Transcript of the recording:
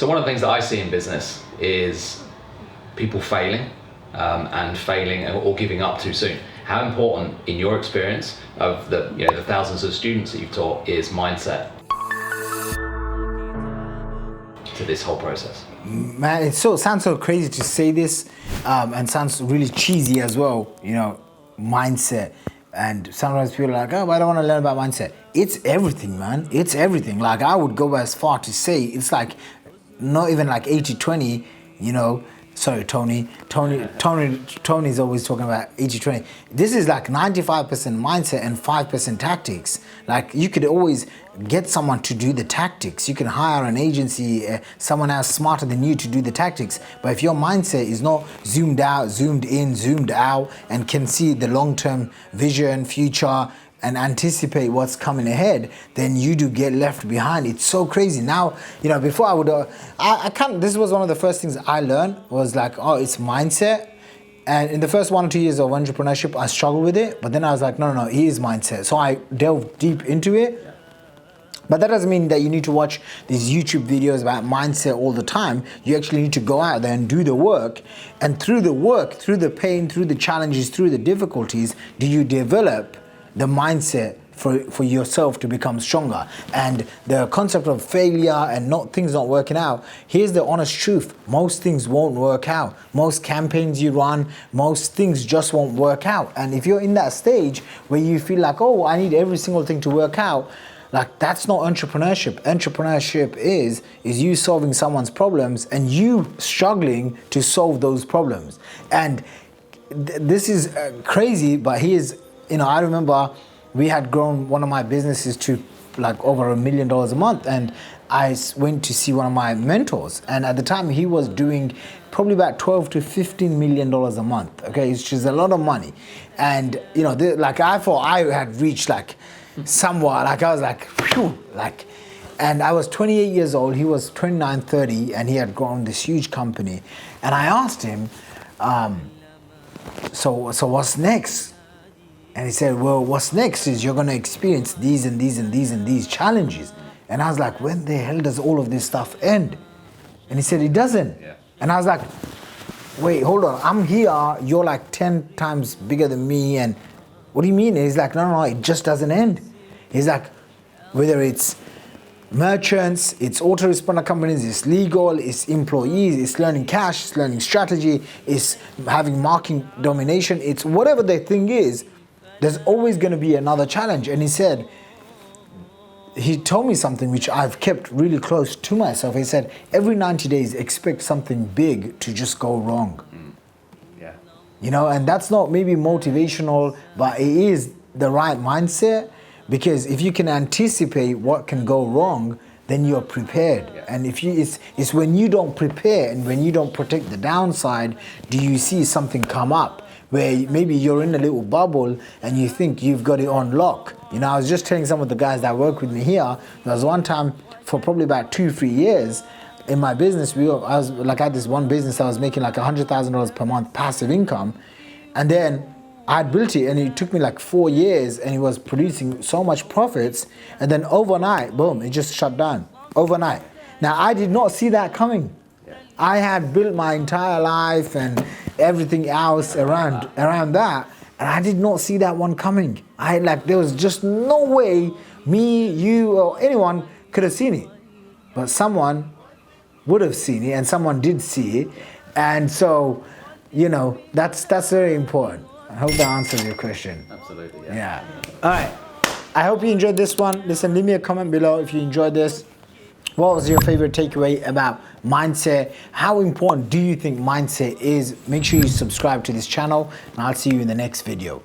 So one of the things that I see in business is people failing and failing or giving up too soon. How important, in your experience of the thousands of students that you've taught, is mindset to this whole process? Man, it sounds so crazy to say this, and sounds really cheesy as well. Mindset. And sometimes people are like, oh, but I don't want to learn about mindset. It's everything, man. It's everything. Like, I would go as far to say it's like not even like 80-20, Sorry, Tony. Tony's always talking about 80-20. This is like 95% mindset and 5% tactics. Like, you could always get someone to do the tactics. You can hire an agency, someone else smarter than you to do the tactics. But if your mindset is not zoomed out, zoomed in, zoomed out, and can see the long-term vision, future, and anticipate what's coming ahead, then you do get left behind. It's so crazy. Now, before I would, this was one of the first things I learned was like, oh, it's mindset. And in the first 1 or 2 years of entrepreneurship, I struggled with it. But then I was like, no, it is mindset. So I delved deep into it. But that doesn't mean that you need to watch these YouTube videos about mindset all the time. You actually need to go out there and do the work. And through the work, through the pain, through the challenges, through the difficulties, do you develop the mindset for yourself to become stronger. And the concept of failure and things not working out, here's the honest truth. Most things won't work out. Most campaigns you run, most things just won't work out. And if you're in that stage where you feel like, oh, I need every single thing to work out, like, that's not entrepreneurship. Entrepreneurship is you solving someone's problems and you struggling to solve those problems. And this is crazy, but I remember we had grown one of my businesses to like over $1 million a month, and I went to see one of my mentors, and at the time he was doing probably about $12 to $15 million a month. Okay, which is a lot of money, and I thought I had reached like somewhat. Like, I was like, phew, like. And I was 28 years old, he was 29, 30, and he had grown this huge company. And I asked him, so what's next? And he said, well, what's next is you're going to experience these and these and these and these challenges. And I was like, when the hell does all of this stuff end? And he said, it doesn't. Yeah. And I was like, wait, hold on. I'm here. You're like 10 times bigger than me. And what do you mean? And he's like, no, it just doesn't end. He's like, whether it's merchants, it's autoresponder companies, it's legal, it's employees, it's learning cash, it's learning strategy, it's having market domination, it's whatever the thing is, there's always going to be another challenge. And he told me something which I've kept really close to myself. He said, every 90 days, expect something big to just go wrong. Yeah. And that's not maybe motivational, but it is the right mindset, because if you can anticipate what can go wrong, then you're prepared. Yeah. And it's when you don't prepare and when you don't protect the downside, do you see something come up where maybe you're in a little bubble and you think you've got it on lock. I was just telling some of the guys that work with me here, there was one time for probably about 2-3 years in my business, I had this one business I was making like $100,000 per month passive income, and then I had built it and it took me like 4 years and it was producing so much profits, and then overnight, boom, it just shut down, overnight. Now, I did not see that coming. I had built my entire life and everything else around that, and I did not see that one coming. There was just no way me, you, or anyone could have seen it. But someone would have seen it, and someone did see it. And so, that's very important. I hope that answers your question. Absolutely, yeah. All right. I hope you enjoyed this one. Listen, leave me a comment below if you enjoyed this. What was your favorite takeaway about mindset? How important do you think mindset is? Make sure you subscribe to this channel, and I'll see you in the next video.